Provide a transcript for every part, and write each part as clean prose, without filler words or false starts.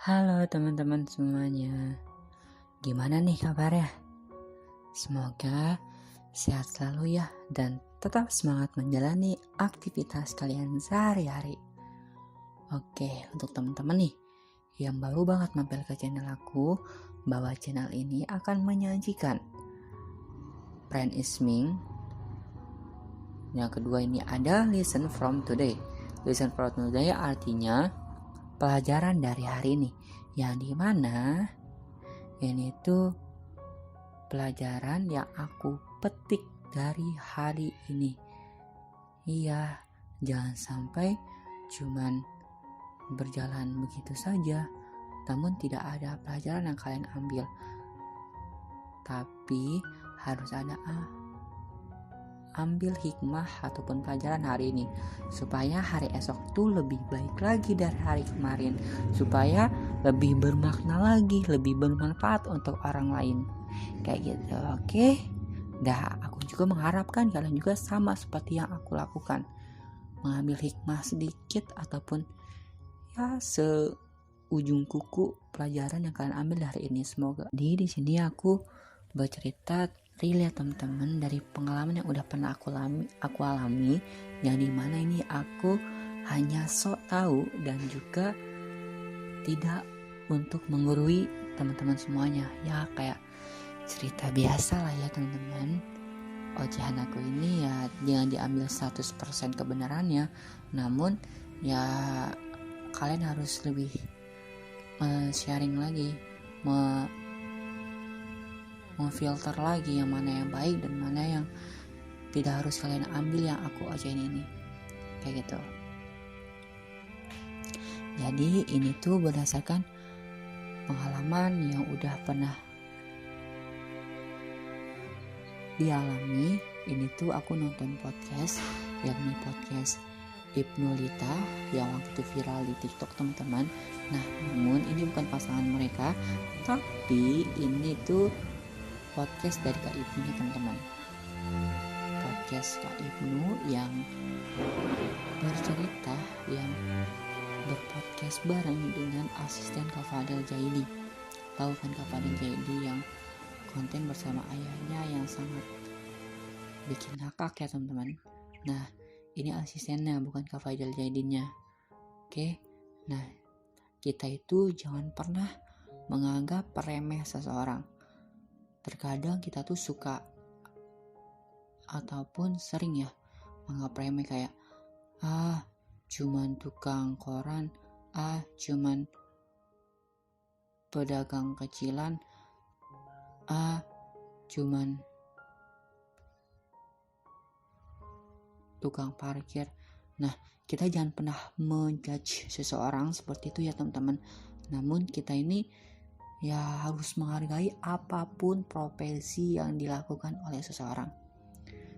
Halo teman-teman semuanya, gimana nih kabarnya? Semoga sehat selalu ya dan tetap semangat menjalani aktivitas kalian sehari-hari. Oke, untuk teman-teman nih yang baru banget mampir ke channel aku, bahwa channel ini akan menyajikan Brand Isming. Yang kedua ini ada Listen from Today. Listen from Today artinya pelajaran dari hari ini, yang dimana ini tuh pelajaran yang aku petik dari hari ini. Iya, jangan sampai cuman berjalan begitu saja, namun tidak ada pelajaran yang kalian ambil. Tapi harus ada ambil hikmah ataupun pelajaran hari ini, supaya hari esok tuh lebih baik lagi dari hari kemarin, supaya lebih bermakna lagi, lebih bermanfaat untuk orang lain, kayak gitu. Oke, aku juga mengharapkan kalian juga sama seperti yang aku lakukan, mengambil hikmah sedikit ataupun ya seujung kuku pelajaran yang kalian ambil hari ini. Semoga di sini aku bercerita relate teman-teman dari pengalaman yang udah pernah aku alami, yang dimana ini aku hanya sok tahu dan juga tidak untuk menggurui teman-teman semuanya. Ya kayak cerita biasa lah ya teman-teman. Ocehan aku ini ya jangan diambil 100% kebenarannya, namun ya kalian harus lebih sharing lagi, memfilter lagi yang mana yang baik dan mana yang tidak harus kalian ambil yang aku ocehin ini, kayak gitu. Jadi ini tuh berdasarkan pengalaman yang udah pernah dialami. Ini tuh aku nonton podcast, yakni podcast Ibnu Lita yang waktu itu viral di TikTok teman-teman. Nah, namun ini bukan pasangan mereka, tapi ini tuh podcast dari Kak Ibnu teman-teman. Podcast Kak Ibnu yang bercerita, yang berpodcast bareng dengan asisten Kak Fadel Jaidi. Tahu kan Kak Fadel Jaidi yang konten bersama ayahnya yang sangat bikin ngakak ya teman-teman. Nah, ini asistennya, bukan Kak Fadel Jaidinya. Oke, nah kita itu jangan pernah menganggap remeh seseorang. Terkadang kita tuh suka ataupun sering ya menganggap remeh, kayak cuman tukang koran, cuman pedagang kecilan, cuman tukang parkir. Nah, kita jangan pernah menjudge seseorang seperti itu ya teman-teman. Namun kita ini ya harus menghargai apapun profesi yang dilakukan oleh seseorang.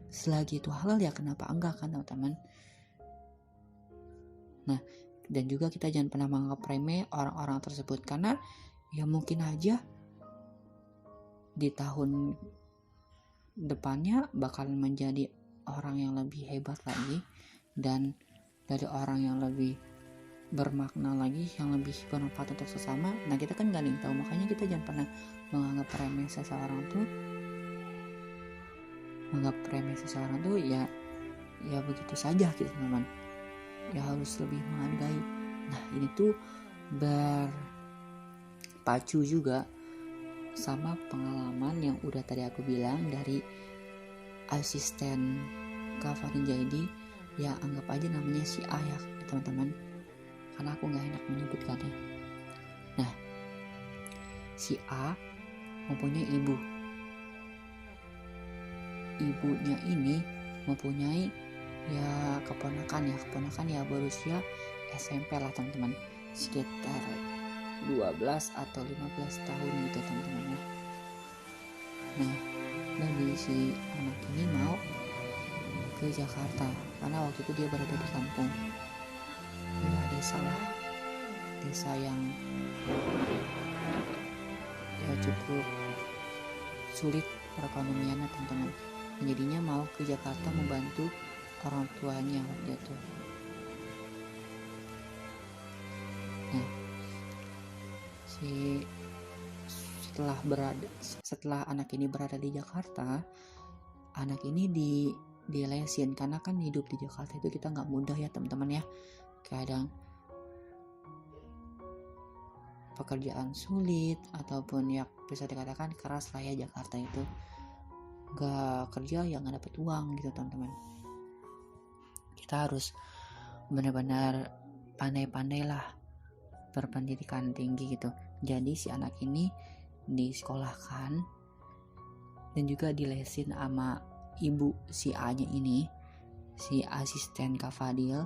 Selagi itu halal ya kenapa enggak kan teman-teman. Nah, dan juga kita jangan pernah menganggap remeh orang-orang tersebut, karena ya mungkin aja di tahun depannya bakalan menjadi orang yang lebih hebat lagi, dan dari orang yang lebih bermakna lagi, yang lebih bermanfaat untuk sesama. Nah, kita kan gak ada yang tahu, makanya kita jangan pernah menganggap remeh seseorang tuh ya begitu saja gitu teman. Ya harus lebih menghargai. Nah, ini tuh berpacu juga sama pengalaman yang udah tadi aku bilang dari asisten Kak Fadel Jaidi, ya anggap aja namanya si A ya teman-teman, karena aku gak enak menyebutkannya. Nah, si A mempunyai ibunya ini mempunyai ya keponakan ya berusia SMP lah teman-teman, sekitar 12 atau 15 tahun gitu teman-teman ya. Nah, dan si anak ini mau ke Jakarta karena waktu itu dia berada di kampung, ya desa yang ya cukup sulit perekonomiannya teman-teman. Jadinya mau ke Jakarta membantu orang tuanya waktu itu. Nah, si setelah anak ini berada di Jakarta, anak ini dilesin karena kan hidup di Jakarta itu kita nggak mudah ya teman-teman ya. Kadang pekerjaan sulit ataupun ya bisa dikatakan keras lah ya. Jakarta itu nggak kerja ya nggak dapet uang gitu teman-teman. Kita harus benar-benar pandai-pandai lah berpendidikan tinggi gitu. Jadi si anak ini disekolahkan dan juga dilesin sama ibu si A nya ini, si asisten Kak Fadil,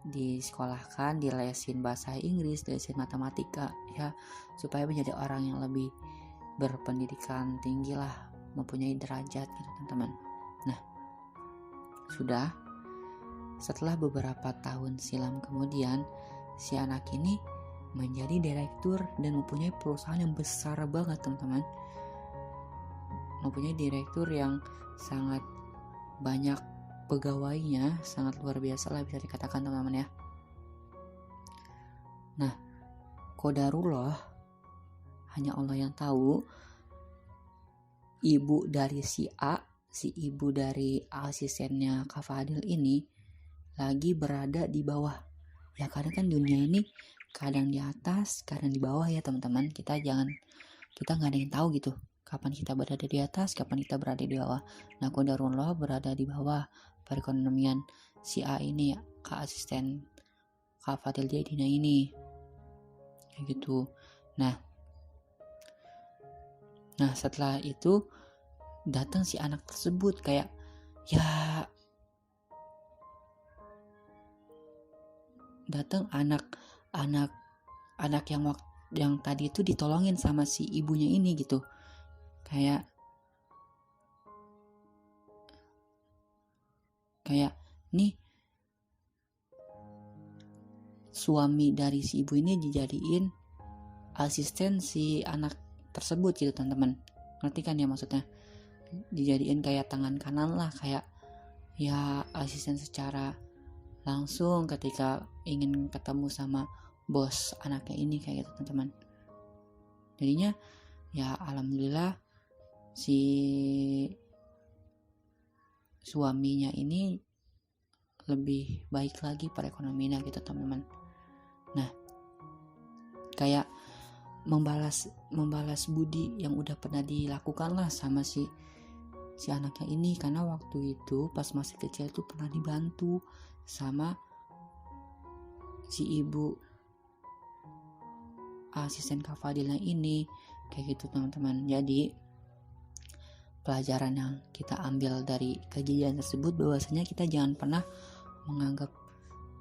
disekolahkan, dilesin bahasa Inggris, dilesin matematika ya, supaya menjadi orang yang lebih berpendidikan tinggi lah, mempunyai derajat gitu teman-teman. Nah, sudah setelah beberapa tahun silam kemudian si anak ini menjadi direktur dan mempunyai perusahaan yang besar banget teman-teman. Mempunyai direktur yang sangat banyak pegawainya, sangat luar biasa lah bisa dikatakan teman-teman ya. Nah, qadarullah, hanya Allah yang tahu, ibu dari si A, si ibu dari asistennya Kak Fadil ini lagi berada di bawah. Ya karena kan dunia ini kadang di atas, kadang di bawah ya teman-teman. Kita nggak ada yang tahu gitu kapan kita berada di atas, kapan kita berada di bawah. Nah, qadarullah berada di bawah perekonomian si A ini, Kak asisten Kak Fadil Dina ini kayak gitu. Nah setelah itu datang si anak tersebut, kayak ya datang anak yang tadi itu ditolongin sama si ibunya ini gitu. Kayak nih suami dari si ibu ini dijadiin asisten si anak tersebut gitu teman-teman. Ngerti kan ya maksudnya? Dijadiin kayak tangan kanan lah, kayak ya asisten secara langsung ketika ingin ketemu sama bos anaknya ini kayak gitu teman-teman. Jadinya ya alhamdulillah si suaminya ini lebih baik lagi perekonomiannya gitu teman-teman. Nah, kayak membalas budi yang udah pernah dilakukan lah sama si anaknya ini, karena waktu itu pas masih kecil itu pernah dibantu sama si ibu asisten Kak Fadilnya ini kayak gitu teman-teman. Jadi pelajaran yang kita ambil dari kejadian tersebut bahwasanya kita jangan pernah menganggap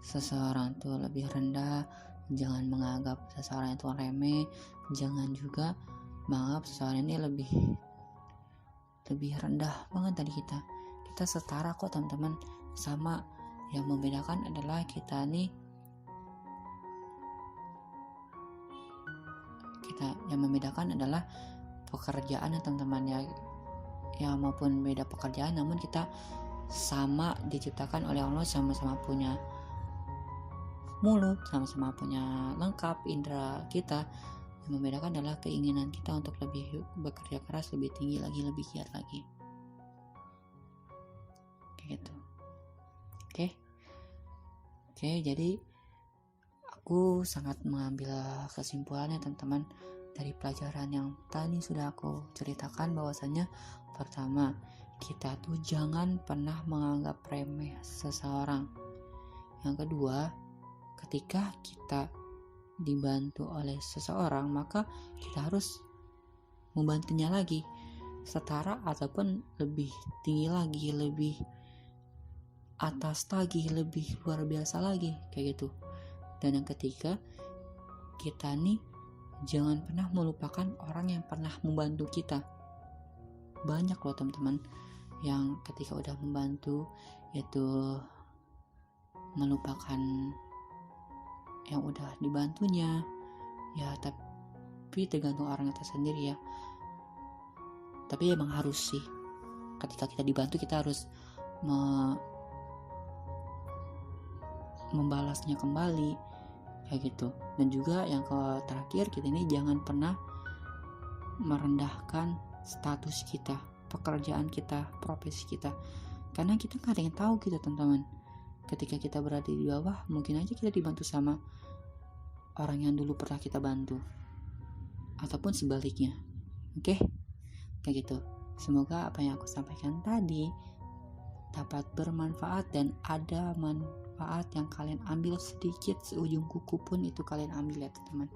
seseorang itu lebih rendah, jangan menganggap seseorang itu remeh, jangan juga menganggap seseorang ini lebih rendah banget dari kita. Kita setara kok teman-teman, sama. Yang membedakan adalah yang membedakan adalah pekerjaan ya teman-teman ya maupun beda pekerjaan, namun kita sama diciptakan oleh Allah, sama-sama punya mulut, sama-sama punya lengkap indera kita. Yang membedakan adalah keinginan kita untuk lebih bekerja keras, lebih tinggi lagi, lebih giat lagi kayak gitu. Oke, jadi aku sangat mengambil kesimpulannya teman-teman dari pelajaran yang tadi sudah aku ceritakan, bahwasanya pertama, kita tuh jangan pernah menganggap remeh seseorang. Yang kedua, ketika kita dibantu oleh seseorang, maka kita harus membantunya lagi setara ataupun lebih tinggi lagi, lebih atas lagi, lebih luar biasa lagi kayak gitu. Dan yang ketiga, kita nih jangan pernah melupakan orang yang pernah membantu kita. Banyak loh teman-teman yang ketika udah membantu itu melupakan yang udah dibantunya ya, tapi tergantung orang itu sendiri ya. Tapi emang harus sih, ketika kita dibantu kita harus membalasnya kembali kayak gitu. Dan juga yang terakhir, kita ini jangan pernah merendahkan status kita, pekerjaan kita, profesi kita, karena kita nggak ada yang tahu gitu teman-teman. Ketika kita berada di bawah, mungkin aja kita dibantu sama orang yang dulu pernah kita bantu, ataupun sebaliknya. Oke, kayak gitu. Semoga apa yang aku sampaikan tadi dapat bermanfaat, dan ada manfaat yang kalian ambil sedikit, seujung kuku pun itu kalian ambil ya teman-teman.